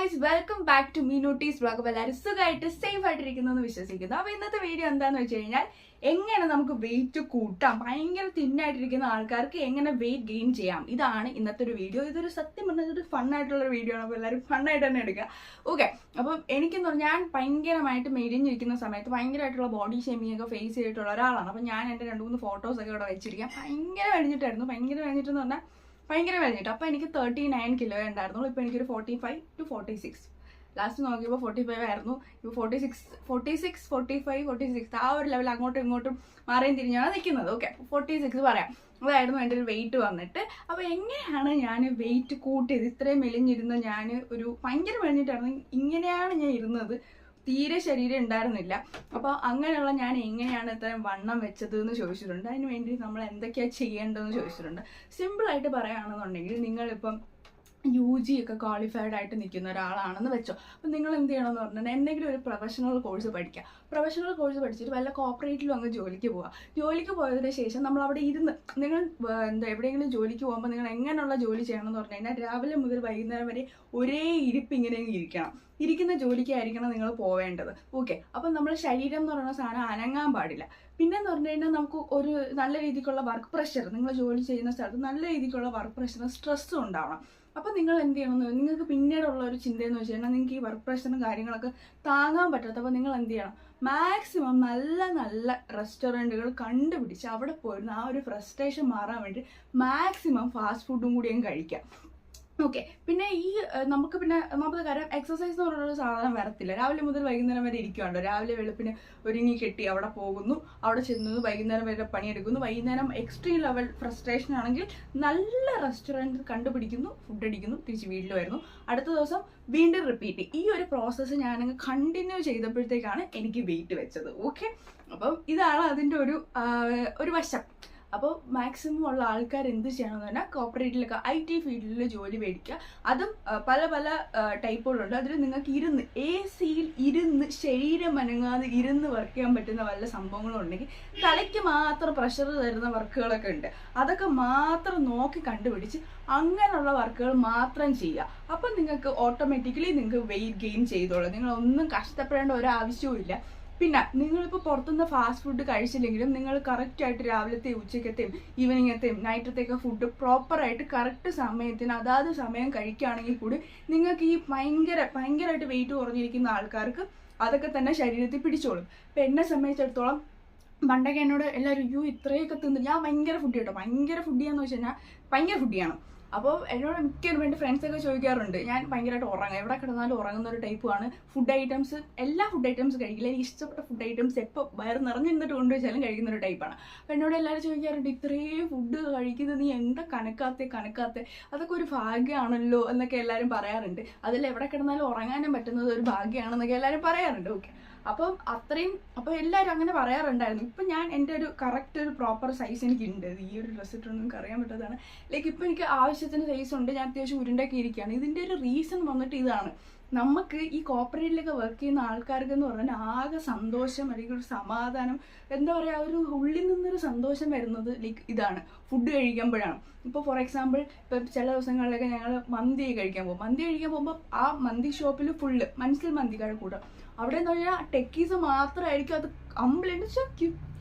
Guys, welcome back to Meenootty's vlog. അപ്പോൾ എല്ലാവരും സുഖമായിട്ട് സേഫ് ആയിട്ടിരിക്കുന്നു വിശ്വസിക്കുന്നു. അപ്പോൾ ഇന്നത്തെ വീഡിയോ എന്താണെന്ന് വെച്ച് കഴിഞ്ഞാൽ എങ്ങനെ നമുക്ക് വെയിറ്റ് കൂട്ടാം, ഭയങ്കര തിന്നായിട്ടിരിക്കുന്ന ആൾക്കാർക്ക് എങ്ങനെ വെയിറ്റ് ഗെയിൻ ചെയ്യാം, ഇതാണ് ഇന്നത്തെ ഒരു വീഡിയോ. ഇതൊരു സത്യം പറഞ്ഞാൽ ഇതൊരു ഫണ്ണായിട്ടുള്ള വീഡിയോ ആണ്. അപ്പോൾ എല്ലാവരും ഫണ്ണായിട്ട് തന്നെ എടുക്കുക. ഓക്കെ, അപ്പം എനിക്കെന്ന് പറഞ്ഞാൽ ഞാൻ ഭയങ്കരമായിട്ട് മെലിഞ്ഞിരിക്കുന്ന സമയത്ത് ഭയങ്കരമായിട്ടുള്ള ബോഡി ഷേമിങ് ഒക്കെ ഫേസ് ചെയ്തിട്ടുള്ള ഒരാളാണ്. അപ്പം ഞാൻ എൻ്റെ 2-3 ഫോട്ടോസൊക്കെ ഇവിടെ വെച്ചിരിക്കാം. ഭയങ്കര കഴിഞ്ഞിട്ടായിരുന്നു, ഭയങ്കര കഴിഞ്ഞിട്ടെന്ന് പറഞ്ഞാൽ ഭയങ്കര കഴിഞ്ഞിട്ട്. അപ്പോൾ എനിക്ക് 39 കിലോ ഉണ്ടായിരുന്നുള്ളൂ. ഇപ്പോൾ എനിക്കൊരു 45 to 46. ലാസ്റ്റ് നോക്കിയപ്പോൾ 45 ആയിരുന്നു. ഇപ്പോൾ 46, 45, 46 ആ ഒരു ലെവൽ അങ്ങോട്ടും ഇങ്ങോട്ടും മാറിയും തിരിഞ്ഞാണ് നിൽക്കുന്നത്. ഓക്കെ, 46 പറയാം. അതായിരുന്നു എൻ്റെ ഒരു വെയിറ്റ് വന്നിട്ട്. അപ്പോൾ എങ്ങനെയാണ് ഞാൻ വെയിറ്റ് കൂട്ടിയത്? ഇത്രയും മെലിഞ്ഞിരുന്ന ഞാൻ ഒരു ഭയങ്കര മെലിഞ്ഞിട്ടായിരുന്നു. ഇങ്ങനെയാണ് ഞാൻ ഇരുന്നത്, തീരെ ശരീരം ഉണ്ടായിരുന്നില്ല. അപ്പോൾ അങ്ങനെയുള്ള ഞാൻ എങ്ങനെയാണ് ഇത്രയും വണ്ണം വെച്ചത് എന്ന് ചോദിച്ചിട്ടുണ്ട്. അതിന് വേണ്ടി നമ്മൾ എന്തൊക്കെയാണ് ചെയ്യേണ്ടതെന്ന് ചോദിച്ചിട്ടുണ്ട്. സിമ്പിളായിട്ട് പറയുകയാണെന്നുണ്ടെങ്കിൽ, നിങ്ങളിപ്പം UG ഒക്കെ ക്വാളിഫൈഡ് ആയിട്ട് നിൽക്കുന്ന ഒരാളാണെന്ന് വെച്ചോ. അപ്പം നിങ്ങൾ എന്ത് ചെയ്യണമെന്ന് പറഞ്ഞാൽ എന്തെങ്കിലും ഒരു പ്രൊഫഷണൽ കോഴ്സ് പഠിക്കുക. പ്രൊഫഷണൽ കോഴ്സ് പഠിച്ചിട്ട് വല്ല കോർപ്പറേറ്റിലും അങ്ങ് ജോലിക്ക് പോവുക. ജോലിക്ക് പോയതിന് ശേഷം നമ്മൾ അവിടെ ഇരുന്ന് നിങ്ങൾ എവിടെയെങ്കിലും ജോലിക്ക് പോകുമ്പോൾ നിങ്ങൾ എങ്ങനെയുള്ള ജോലി ചെയ്യണമെന്ന് പറഞ്ഞു കഴിഞ്ഞാൽ രാവിലെ മുതൽ വൈകുന്നേരം വരെ ഒരേ ഇരിപ്പ് ഇങ്ങനെ ഇരിക്കണം. ഇരിക്കുന്ന ജോലിക്കായിരിക്കണം നിങ്ങൾ പോവേണ്ടത്. ഓക്കെ, അപ്പം നമ്മൾ ശരീരം എന്ന് പറയുന്ന സാധനം അനങ്ങാൻ പാടില്ല. പിന്നെന്ന് പറഞ്ഞു കഴിഞ്ഞാൽ നമുക്ക് ഒരു നല്ല രീതിക്കുള്ള വർക്ക് പ്രഷർ, നിങ്ങൾ ജോലി ചെയ്യുന്ന സ്ഥലത്ത് നല്ല രീതിക്കുള്ള വർക്ക് പ്രഷറും സ്ട്രെസ്സും ഉണ്ടാവണം. അപ്പോൾ നിങ്ങൾ എന്ത് ചെയ്യണമെന്ന്, നിങ്ങൾക്ക് പിന്നീടുള്ള ഒരു ചിന്തയെന്ന് വെച്ച് കഴിഞ്ഞാൽ നിങ്ങൾക്ക് ഈ വർക്ക് പ്രഷറും കാര്യങ്ങളൊക്കെ താങ്ങാൻ പറ്റാത്ത, അപ്പോൾ നിങ്ങൾ എന്ത് ചെയ്യണം, മാക്സിമം നല്ല നല്ല റെസ്റ്റോറൻറ്റുകൾ കണ്ടുപിടിച്ച് അവിടെ പോയിരുന്ന ആ ഒരു ഫ്രസ്ട്രേഷൻ മാറാൻ വേണ്ടി മാക്സിമം ഫാസ്റ്റ് ഫുഡും കൂടിയും കഴിക്കാം. ഓക്കെ, പിന്നെ ഈ നമുക്ക് കാര്യം എക്സസൈസ് എന്ന് പറയുന്നൊരു സാധനം വരത്തില്ല. രാവിലെ മുതൽ വൈകുന്നേരം വരെ ഇരിക്കുവാണ്ടോ. രാവിലെ വെളുപ്പിന് ഒരുങ്ങി കെട്ടി അവിടെ പോകുന്നു, അവിടെ ചെന്നു, വൈകുന്നേരം വരെ പണിയെടുക്കുന്നു. വൈകുന്നേരം എക്സ്ട്രീം ലെവൽ ഫ്രസ്ട്രേഷൻ ആണെങ്കിൽ നല്ല റെസ്റ്റോറൻറ്റ് കണ്ടുപിടിക്കുന്നു, ഫുഡ് അടിക്കുന്നു, തിരിച്ച് വീട്ടിൽ വരുന്നു. അടുത്ത ദിവസം വീണ്ടും റിപ്പീറ്റ്. ഈ ഒരു പ്രോസസ്സ് ഞാനങ്ങ് കണ്ടിന്യൂ ചെയ്തപ്പോഴത്തേക്കാണ് എനിക്ക് വെയിറ്റ് വെച്ചത്. ഓക്കെ, അപ്പം ഇതാണ് അതിൻ്റെ ഒരു വശം. അപ്പോൾ മാക്സിമം ഉള്ള ആൾക്കാർ എന്ത് ചെയ്യണമെന്ന് പറഞ്ഞാൽ കോർപ്പറേറ്റിലൊക്കെ IT ഫീൽഡിൽ ജോലി മേടിക്കുക. അതും പല പല ടൈപ്പുകളുണ്ട്. അതിൽ നിങ്ങൾക്ക് ഇരുന്ന് AC-യിൽ ഇരുന്ന് ശരീരം അനങ്ങാതെ ഇരുന്ന് വർക്ക് ചെയ്യാൻ പറ്റുന്ന വല്ല സംഭവങ്ങളും ഉണ്ടെങ്കിൽ, തലയ്ക്ക് മാത്രം പ്രഷർ തരുന്ന വർക്കുകളൊക്കെ ഉണ്ട്. അതൊക്കെ മാത്രം നോക്കി കണ്ടുപിടിച്ച് അങ്ങനെയുള്ള വർക്കുകൾ മാത്രം ചെയ്യുക. അപ്പം നിങ്ങൾക്ക് ഓട്ടോമാറ്റിക്കലി നിങ്ങൾക്ക് വെയിറ്റ് ഗെയിൻ ചെയ്തോളൂ. നിങ്ങളൊന്നും കഷ്ടപ്പെടേണ്ട ഒരാവശ്യവും ഇല്ല. പിന്നെ നിങ്ങളിപ്പോൾ പുറത്തുനിന്ന് ഫാസ്റ്റ് ഫുഡ് കഴിച്ചില്ലെങ്കിലും നിങ്ങൾ കറക്റ്റായിട്ട് രാവിലത്തെയും ഉച്ചക്കത്തെയും ഈവനിങ്ങത്തെയും നൈറ്റത്തെയൊക്കെ ഫുഡ് പ്രോപ്പറായിട്ട് കറക്റ്റ് സമയത്തിന് അതാത് സമയം കഴിക്കുകയാണെങ്കിൽ കൂടി നിങ്ങൾക്ക് ഈ ഭയങ്കരമായിട്ട് വെയിറ്റ് കുറഞ്ഞിരിക്കുന്ന ആൾക്കാർക്ക് അതൊക്കെ തന്നെ ശരീരത്തിൽ പിടിച്ചോളും. ഇപ്പം എന്നെ സംബന്ധിച്ചിടത്തോളം പണ്ടൊക്കെ എന്നോട് എല്ലാവരും ഇത്രയൊക്കെ തിന്നു, ഞാൻ ഭയങ്കര ഫുഡ് കേട്ടോ, ഭയങ്കര ഫുഡിയാന്ന് വെച്ച് കഴിഞ്ഞാൽ ഭയങ്കര ഫുഡിയാണ്. അപ്പോൾ എന്നോട് മിക്കവരും എൻ്റെ ഫ്രണ്ട്സൊക്കെ ചോദിക്കാറുണ്ട്, ഞാൻ ഭയങ്കരമായിട്ട് ഉറങ്ങും, എവിടെ കിടന്നാലും ഉറങ്ങുന്ന ഒരു ടൈപ്പാണ്. ഫുഡ് ഐറ്റംസ്, എല്ലാ ഫുഡ് ഐറ്റംസ് കഴിക്കില്ല. എനിക്ക് ഇഷ്ടപ്പെട്ട ഫുഡ് ഐറ്റംസ് എപ്പോൾ വയറ് നിറഞ്ഞിരുന്നിട്ട് കൊണ്ടുവച്ചാലും കഴിക്കുന്ന ഒരു ടൈപ്പാണ്. അപ്പോൾ എന്നോട് എല്ലാവരും ചോദിക്കാറുണ്ട്, ഇത്രയും ഫുഡ് കഴിക്കുന്നത് നീ എന്താ കണക്കാത്തെ, അതൊക്കെ ഒരു ഭാഗ്യമാണല്ലോ എന്നൊക്കെ എല്ലാവരും പറയാറുണ്ട്. അതിൽ എവിടെ കിടന്നാലും ഉറങ്ങാനും പറ്റുന്നത് ഒരു ഭാഗ്യമാണെന്നൊക്കെ എല്ലാവരും പറയാറുണ്ട്. ഓക്കെ, അപ്പോൾ എല്ലാവരും അങ്ങനെ പറയാറുണ്ടായിരുന്നു. ഇപ്പം ഞാൻ എൻ്റെ ഒരു കറക്റ്റ് ഒരു പ്രോപ്പർ സൈസ് എനിക്കുണ്ട്. ഈ ഒരു ഡ്രസ്സ് ഇട്ടൊന്നും നിങ്ങൾക്ക് അറിയാൻ പറ്റാത്തതാണ്. ലൈക്ക് ഇപ്പം എനിക്ക് ആവശ്യത്തിന് സൈസ് ഉണ്ട്, ഞാൻ അത്യാവശ്യം ഉരുണ്ടൊക്കെ ഇരിക്കുകയാണ്. ഇതിൻ്റെ ഒരു റീസൺ വന്നിട്ട് ഇതാണ്. നമുക്ക് ഈ കോർപ്പറേറ്റിലൊക്കെ വർക്ക് ചെയ്യുന്ന ആൾക്കാർക്ക് എന്ന് പറഞ്ഞാൽ ആകെ സന്തോഷം അല്ലെങ്കിൽ ഒരു സമാധാനം, എന്താ പറയുക, ഒരു ഉള്ളിൽ നിന്നൊരു സന്തോഷം വരുന്നത് ലൈക്ക് ഇതാണ്, ഫുഡ് കഴിക്കുമ്പോഴാണ്. ഇപ്പോൾ ഫോർ എക്സാമ്പിൾ ഇപ്പം ചില ദിവസങ്ങളിലൊക്കെ ഞങ്ങൾ മന്തി കഴിക്കാൻ പോകുമ്പോൾ ആ മന്തി ഷോപ്പിൽ ഫുള്ള് മനസ്സിൽ മന്തിക്കാരെ കൂടെ അവിടെ എന്ന് പറഞ്ഞാൽ ടെക്കീസ് മാത്രമായിരിക്കും. അത് കംപ്ലീറ്റ്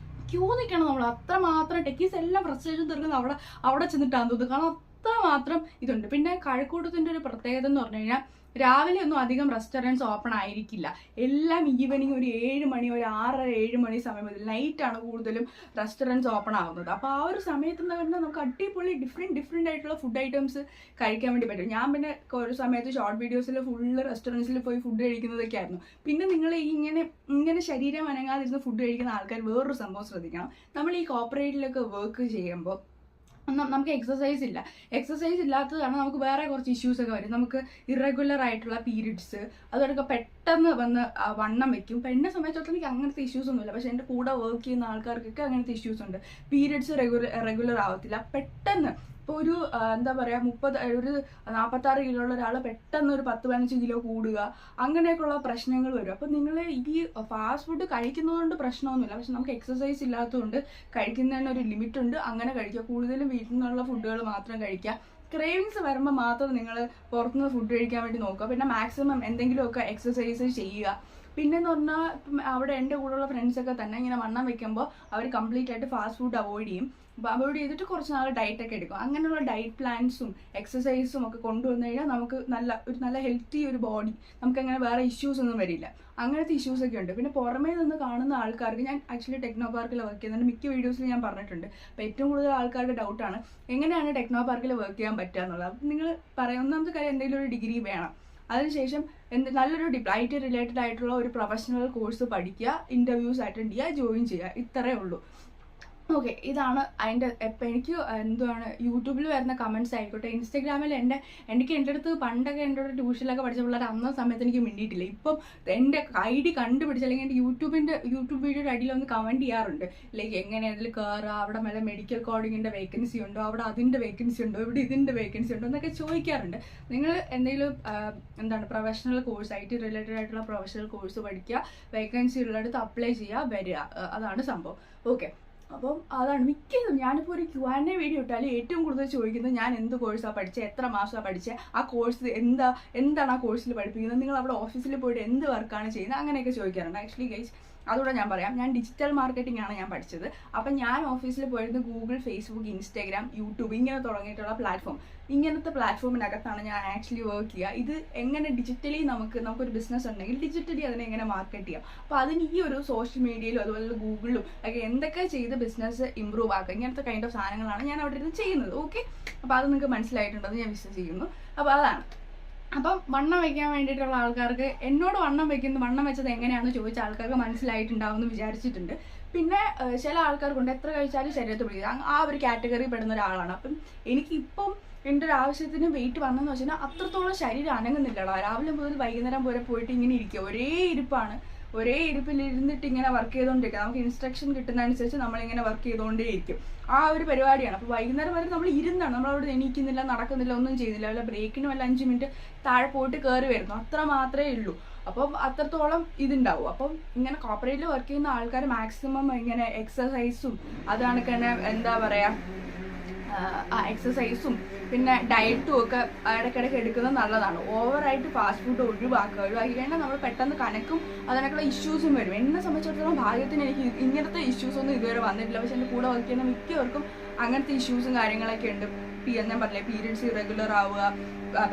ക്യൂ നിൽക്കണം നമ്മൾ, അത്രമാത്രം ടെക്കീസ് എല്ലാം ഫ്രസ്ട്രേഷൻ തീർക്കുന്നത് അവിടെ ചെന്നിട്ടാന്ന് തോന്നുന്നു. കാരണം അത്രമാത്രം ഇതുണ്ട്. പിന്നെ കഴക്കൂട്ടത്തിൻ്റെ ഒരു പ്രത്യേകത എന്ന് പറഞ്ഞു കഴിഞ്ഞാൽ രാവിലെ ഒന്നും അധികം റെസ്റ്റോറൻറ്റ്സ് ഓപ്പൺ ആയിരിക്കില്ല. എല്ലാം ഈവനിങ് ഒരു 7 മണി, ഒരു 6-7 മണി സമയം മുതൽ നൈറ്റാണ് കൂടുതലും റെസ്റ്റോറൻറ്റ്സ് ഓപ്പൺ ആവുന്നത്. അപ്പോൾ ആ ഒരു സമയത്ത് എന്ന് പറഞ്ഞാൽ നമുക്ക് അടിപൊളി ഡിഫറെൻറ്റ് ആയിട്ടുള്ള ഫുഡ് ഐറ്റംസ് കഴിക്കാൻ വേണ്ടി പറ്റും. ഞാൻ പിന്നെ ഒരു സമയത്ത് ഷോർട്ട് വീഡിയോസിൽ ഫുള്ള് റെസ്റ്റോറൻറ്റ്സിൽ പോയി ഫുഡ് കഴിക്കുന്നതൊക്കെ ആയിരുന്നു. പിന്നെ നിങ്ങൾ ഇങ്ങനെ ശരീരം അനങ്ങാതിരുന്ന് ഫുഡ് കഴിക്കുന്ന ആൾക്കാർ വേറൊരു സംഭവം ശ്രദ്ധിക്കണം. നമ്മൾ ഈ കോർപ്പറേറ്റിലൊക്കെ വർക്ക് ചെയ്യുമ്പോൾ നമുക്ക് എക്സസൈസ് ഇല്ലാത്തതാണ് നമുക്ക് വേറെ കുറച്ച് ഇഷ്യൂസ് ഒക്കെ വരും. നമുക്ക് ഇറഗുലർ ആയിട്ടുള്ള പീരീഡ്സ്, അതൊക്കെ പെട്ടെന്ന് വന്ന് വണ്ണം വെക്കും. ഇപ്പം എന്നെ സംബന്ധിച്ചിടത്തോളം എനിക്ക് അങ്ങനത്തെ ഇഷ്യൂസ് ഒന്നുമില്ല. പക്ഷെ എൻ്റെ കൂടെ വർക്ക് ചെയ്യുന്ന ആൾക്കാർക്കൊക്കെ അങ്ങനത്തെ ഇഷ്യൂസ് ഉണ്ട്. പീരീഡ്സ് റെഗുലർ ആവത്തില്ല. പെട്ടെന്ന് ഇപ്പോൾ ഒരു എന്താ പറയുക, ഒരു 46 കിലോ ഉള്ള ഒരാൾ പെട്ടെന്ന് ഒരു 10-15 കിലോ കൂടുക, അങ്ങനെയൊക്കെയുള്ള പ്രശ്നങ്ങൾ വരും. അപ്പം നിങ്ങൾ ഈ ഫാസ്റ്റ് ഫുഡ് കഴിക്കുന്നതുകൊണ്ട് പ്രശ്നമൊന്നുമില്ല. പക്ഷെ നമുക്ക് എക്സസൈസ് ഇല്ലാത്തതുകൊണ്ട് കഴിക്കുന്നതിന് ഒരു ലിമിറ്റ് ഉണ്ട്. അങ്ങനെ കഴിക്കുക. കൂടുതലും വീട്ടിൽ നിന്നുള്ള ഫുഡുകൾ മാത്രം കഴിക്കുക. ക്രേവിങ്സ് വരുമ്പോൾ മാത്രം നിങ്ങൾ പുറത്തുനിന്ന് ഫുഡ് കഴിക്കാൻ വേണ്ടി നോക്കുക. പിന്നെ മാക്സിമം എന്തെങ്കിലുമൊക്കെ എക്സസൈസ് ചെയ്യുക. പിന്നെന്ന് പറഞ്ഞാൽ അവിടെ എൻ്റെ കൂടെയുള്ള ഫ്രണ്ട്സൊക്കെ തന്നെ ഇങ്ങനെ വണ്ണം വെക്കുമ്പോൾ അവർ കംപ്ലീറ്റ് ആയിട്ട് ഫാസ്റ്റ് ഫുഡ് അവോയ്ഡ് ചെയ്യും. അപ്പോൾ അവോയ്ഡ് ചെയ്തിട്ട് കുറച്ച് നാൾ ഡയറ്റൊക്കെ എടുക്കും. അങ്ങനെയുള്ള ഡയറ്റ് പ്ലാൻസും എക്സസൈസും ഒക്കെ കൊണ്ടുവന്നു കഴിഞ്ഞാൽ നമുക്ക് നല്ല ഹെൽത്തി ഒരു ബോഡി, നമുക്ക് അങ്ങനെ വേറെ ഇഷ്യൂസ് ഒന്നും വരില്ല. അങ്ങനത്തെ ഇഷ്യൂസൊക്കെ ഉണ്ട്. പിന്നെ പുറമേ നിന്ന് കാണുന്ന ആൾക്കാർക്ക്, ഞാൻ ആക്ച്വലി ടെക്നോ പാർക്കിൽ വർക്ക് ചെയ്യുന്നുണ്ട്, മിക്ക വീഡിയോസിൽ ഞാൻ പറഞ്ഞിട്ടുണ്ട്. അപ്പോൾ ഏറ്റവും കൂടുതൽ ആൾക്കാരുടെ ഡൗട്ടാണ് എങ്ങനെയാണ് ടെക്നോ പാർക്കിൽ വർക്ക് ചെയ്യാൻ പറ്റുക എന്നുള്ളത്. അപ്പം നിങ്ങൾ ഒന്നാമത്തെ കാര്യം എന്തെങ്കിലും ഒരു ഡിഗ്രി വേണം. അതിനുശേഷം നല്ലൊരു IT റിലേറ്റഡ് ആയിട്ടുള്ള ഒരു പ്രൊഫഷണൽ കോഴ്സ് പഠിക്കുക, ഇൻ്റർവ്യൂസ് അറ്റൻഡ് ചെയ്യുക, ജോയിൻ ചെയ്യുക, ഇത്രയേ ഉള്ളൂ. ഓക്കെ, ഇതാണ് അതിൻ്റെ. എനിക്ക് എന്തുവാണ് യൂട്യൂബിൽ വരുന്ന കമൻറ്റ്സ് ആയിക്കോട്ടെ, ഇൻസ്റ്റാഗ്രാമിൽ എൻ്റെ അടുത്ത് പണ്ടൊക്കെ എൻ്റെ അടുത്ത് ട്യൂഷനിലൊക്കെ പഠിച്ച പിള്ളേർ അന്ന സമയത്ത് എനിക്ക് മിണ്ടിയിട്ടില്ല. ഇപ്പം എൻ്റെ ID കണ്ടുപിടിച്ച് അല്ലെങ്കിൽ എൻ്റെ യൂട്യൂബ് വീഡിയോയുടെ അടിയിൽ ഒന്ന് കമൻറ്റ് ചെയ്യാറുണ്ട്. ലൈക്ക് എങ്ങനെ അതിൽ കയറുക, അവിടെ മേലെ മെഡിക്കൽ കോഡിങ്ങിൻ്റെ വേക്കൻസി ഉണ്ടോ, അവിടെ അതിൻ്റെ വേക്കൻസി ഉണ്ടോ, ഇവിടെ ഇതിൻ്റെ വേക്കൻസി ഉണ്ടോ എന്നൊക്കെ ചോദിക്കാറുണ്ട്. നിങ്ങൾ എന്തെങ്കിലും പ്രൊഫഷണൽ കോഴ്സ്, IT റിലേറ്റഡ് ആയിട്ടുള്ള പ്രൊഫഷണൽ കോഴ്സ് പഠിക്കുക, വേക്കൻസി ഉള്ളിടത്ത് അപ്ലൈ ചെയ്യുക, വരിക, അതാണ് സംഭവം. ഓക്കെ, അപ്പം അതാണ് മിക്കതും. ഞാനിപ്പോൾ ഒരു Q&A വീഡിയോ ഇട്ടാലും ഏറ്റവും കൂടുതൽ ചോദിക്കുന്നത് ഞാൻ എന്ത് കോഴ്സാണ് പഠിച്ചത്, എത്ര മാസമാണ് പഠിച്ചത്, ആ കോഴ്സ് എന്താണ് ആ കോഴ്സിൽ പഠിപ്പിക്കുന്നത്, നിങ്ങൾ അവിടെ ഓഫീസിൽ പോയിട്ട് എന്ത് വർക്കാണ് ചെയ്യുന്നത്, അങ്ങനെയൊക്കെ ചോദിക്കാറുണ്ട്. ആക്ച്വലി ഗൈസ്, അതുകൂടെ ഞാൻ പറയാം, ഞാൻ ഡിജിറ്റൽ മാർക്കറ്റിംഗ് ആണ് ഞാൻ പഠിച്ചത്. അപ്പം ഞാൻ ഓഫീസിൽ പോയിരുന്ന ഗൂഗിൾ, ഫേസ്ബുക്ക്, ഇൻസ്റ്റാഗ്രാം, യൂട്യൂബ് ഇങ്ങനെ തുടങ്ങിയിട്ടുള്ള ഇങ്ങനത്തെ പ്ലാറ്റ്ഫോമിനകത്താണ് ഞാൻ ആക്ച്വലി വർക്ക് ചെയ്യുക. ഇത് എങ്ങനെ ഡിജിറ്റലി നമുക്കൊരു ബിസിനസ് ഉണ്ടെങ്കിൽ ഡിജിറ്റലി അതിനെ എങ്ങനെ മാർക്കറ്റ് ചെയ്യാം. അപ്പോൾ അതിന് ഈ ഒരു സോഷ്യൽ മീഡിയയിലും അതുപോലെ ഗൂഗിളിലും ഒക്കെ എന്തൊക്കെ ചെയ്ത് ബിസിനസ് ഇമ്പ്രൂവ് ആക്കുക, ഇങ്ങനത്തെ കൈൻഡ് ഓഫ് സാധനങ്ങളാണ് ഞാൻ അവിടെ ഇരുന്ന് ചെയ്യുന്നത്. ഓക്കെ, അപ്പോൾ അത് നിങ്ങൾക്ക് മനസ്സിലായിട്ടുണ്ടെന്ന് ഞാൻ വിശ്വസിക്കുന്നു. അപ്പോൾ അതാണ്. അപ്പം വണ്ണം വയ്ക്കാൻ വേണ്ടിയിട്ടുള്ള ആൾക്കാർക്ക്, എന്നോട് വണ്ണം വെച്ചത് എങ്ങനെയാണെന്ന് ചോദിച്ച ആൾക്കാർക്ക് മനസ്സിലായിട്ടുണ്ടാവും എന്ന് വിചാരിച്ചിട്ടുണ്ട്. പിന്നെ ചില ആൾക്കാർക്കുണ്ട് എത്ര കഴിച്ചാലും ശരീരത്തിൽ പിടിക്കുക, ആ ഒരു കാറ്റഗറി പെടുന്ന ഒരാളാണ്. അപ്പം എനിക്കിപ്പം എൻ്റെ ഒരു ആവശ്യത്തിന് വെയിറ്റ് വന്നെന്ന് വെച്ചാൽ അത്രത്തോളം ശരീരം അനങ്ങുന്നില്ലടാ. രാവിലെ മുതൽ വൈകുന്നേരം വരെ പോയിട്ട് ഇങ്ങനെ ഇരിക്കുക, ഒരേ ഇരിപ്പിൽ ഇരുന്നിട്ട് ഇങ്ങനെ വർക്ക് ചെയ്തുകൊണ്ടിരിക്കുക. നമുക്ക് ഇൻസ്ട്രക്ഷൻ കിട്ടുന്നതനുസരിച്ച് നമ്മളിങ്ങനെ വർക്ക് ചെയ്തുകൊണ്ടേയിരിക്കും. ആ ഒരു പരിപാടിയാണ്. അപ്പോൾ വൈകുന്നേരം വരെ നമ്മൾ ഇരുന്നാണ്, നമ്മളവിടെ എണീക്കുന്നില്ല, നടക്കുന്നില്ല, ഒന്നും ചെയ്യുന്നില്ല. വല്ല ബ്രേക്കിന് വല്ല 5 മിനിറ്റ് താഴെ പോയിട്ട് കയറി വരുന്നു, അത്ര മാത്രമേ ഉള്ളൂ. അപ്പം അത്രത്തോളം ഇതുണ്ടാവും. അപ്പം ഇങ്ങനെ കോർപ്പറേറ്റിൽ വർക്ക് ചെയ്യുന്ന ആൾക്കാർ മാക്സിമം ഇങ്ങനെ എക്സസൈസും അതാണ് എന്താ പറയുക, എക്സസൈസും പിന്നെ ഡയറ്റും ഒക്കെ ഇടയ്ക്കിടയ്ക്ക് എടുക്കുന്നത് നല്ലതാണ്. ഓവറായിട്ട് ഫാസ്റ്റ് ഫുഡ് ഒഴിവാക്കി കഴിഞ്ഞാൽ നമ്മൾ പെട്ടെന്ന് കണക്കും അതിനൊക്കെയുള്ള ഇഷ്യൂസും വരും. എന്നെ സംബന്ധിച്ചിടത്തോളം ഭാഗ്യത്തിന് എനിക്ക് ഇങ്ങനത്തെ ഇഷ്യൂസൊന്നും ഇതുവരെ വന്നിട്ടില്ല. പക്ഷെ എൻ്റെ കൂടെ വർക്ക് ചെയ്യുന്ന മിക്കവർക്കും അങ്ങനത്തെ ഇഷ്യൂസും കാര്യങ്ങളൊക്കെ ഉണ്ട്. ഞാൻ പറഞ്ഞില്ലേ, പീരിയഡ്സ് ഇറഗുലർ ആവുക,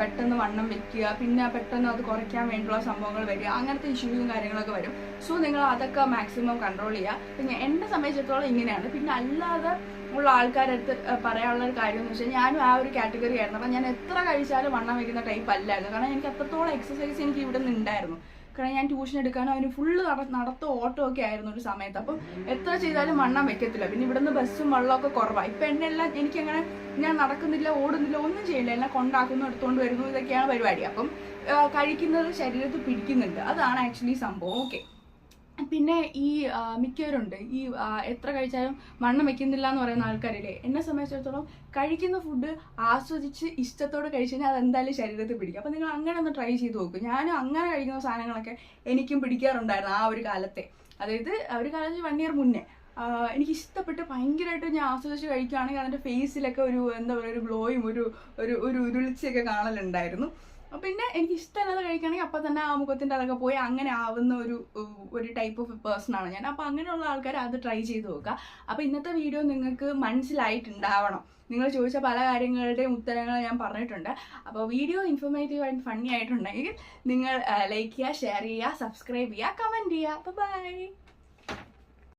പെട്ടെന്ന് വണ്ണം വെക്കുക, പിന്നെ പെട്ടെന്ന് അത് കുറയ്ക്കാൻ വേണ്ടിയുള്ള സംഭവങ്ങൾ വരിക, അങ്ങനത്തെ ഇഷ്യൂസും കാര്യങ്ങളൊക്കെ വരും. സോ നിങ്ങൾ അതൊക്കെ മാക്സിമം കൺട്രോൾ ചെയ്യുക. പിന്നെ എന്നെ സംബന്ധിച്ചിടത്തോളം ഇങ്ങനെയാണ്. പിന്നെ അല്ലാതെ ഉള്ള ആൾക്കാരടുത്ത് പറയാനുള്ള ഒരു കാര്യം എന്ന് വെച്ചാൽ, ഞാനും ആ ഒരു കാറ്റഗറി ആയിരുന്നു. അപ്പം ഞാൻ എത്ര കഴിച്ചാലും വണ്ണം വയ്ക്കുന്ന ടൈപ്പ് അല്ലായിരുന്നു. കാരണം എനിക്ക് അത്രത്തോളം എക്സസൈസ് എനിക്ക് ഇവിടെ നിന്ന് ഉണ്ടായിരുന്നു. കാരണം ഞാൻ ട്യൂഷൻ എടുക്കാനും അതിന് ഫുള്ള് നടത്തോ ഓട്ടോ ഒക്കെ ആയിരുന്നു ഒരു സമയത്ത്. അപ്പം എത്ര ചെയ്താലും വണ്ണം വെക്കത്തില്ല. പിന്നെ ഇവിടുന്ന് ബസ്സും വെള്ളമൊക്കെ കുറവാണ്. ഇപ്പം എന്നെല്ലാം എനിക്കങ്ങനെ ഞാൻ നടക്കുന്നില്ല, ഓടുന്നില്ല, ഒന്നും ചെയ്യില്ല, എല്ലാം കൊണ്ടാക്കുന്നു, എടുത്തുകൊണ്ട് വരുന്നു, ഇതൊക്കെയാണ് പരിപാടി. അപ്പം കഴിക്കുന്നത് ശരീരത്തിൽ പിടിക്കുന്നുണ്ട്, അതാണ് ആക്ച്വലി സംഭവം. ഓക്കെ, പിന്നെ ഈ മിക്കവരുണ്ട് ഈ എത്ര കഴിച്ചാലും വണ്ണം വെക്കുന്നില്ല എന്ന് പറയുന്ന ആൾക്കാരില്ലേ. എന്നെ സംബന്ധിച്ചിടത്തോളം കഴിക്കുന്ന ഫുഡ് ആസ്വദിച്ച് ഇഷ്ടത്തോടെ കഴിച്ചു കഴിഞ്ഞാൽ അതെന്തായാലും ശരീരത്തിൽ പിടിക്കും. അപ്പം നിങ്ങൾ അങ്ങനെ ഒന്ന് ട്രൈ ചെയ്ത് നോക്കും. ഞാനും അങ്ങനെ കഴിക്കുന്ന സാധനങ്ങളൊക്കെ എനിക്കും പിടിക്കാറുണ്ടായിരുന്നു ആ ഒരു കാലത്തെ. അതായത് ഒരു കാലത്ത് 1 year മുന്നേ എനിക്ക് ഇഷ്ടപ്പെട്ട് ഭയങ്കരമായിട്ട് ഞാൻ ആസ്വദിച്ച് കഴിക്കുകയാണെങ്കിൽ അതിൻ്റെ ഫേസിലൊക്കെ ഒരു എന്താ പറയുക, ഒരു ഗ്ലോയും ഒരു ഉരുളിച്ചയൊക്കെ കാണലുണ്ടായിരുന്നു. പിന്നെ എനിക്ക് ഇഷ്ടമല്ലാതെ കഴിക്കുകയാണെങ്കിൽ അപ്പം തന്നെ ആ മുഖത്തിൻ്റെ അതൊക്കെ പോയി അങ്ങനെ ആവുന്ന ഒരു ടൈപ്പ് ഓഫ് പേഴ്സൺ ആണ് ഞാൻ. അപ്പോൾ അങ്ങനെയുള്ള ആൾക്കാർ അത് ട്രൈ ചെയ്ത് നോക്കുക. അപ്പോൾ ഇന്നത്തെ വീഡിയോ നിങ്ങൾക്ക് മനസ്സിലായിട്ടുണ്ടാവണം. നിങ്ങൾ ചോദിച്ച പല കാര്യങ്ങളുടെയും ഉത്തരങ്ങൾ ഞാൻ പറഞ്ഞിട്ടുണ്ട്. അപ്പോൾ വീഡിയോ ഇൻഫോർമേറ്റീവ് ആൻഡ് ഫണ്ണി ആയിട്ടുണ്ടെങ്കിൽ നിങ്ങൾ ലൈക്ക് ചെയ്യുക, ഷെയർ ചെയ്യുക, സബ്സ്ക്രൈബ് ചെയ്യുക, കമൻറ്റ് ചെയ്യുക. അപ്പോൾ ബൈ.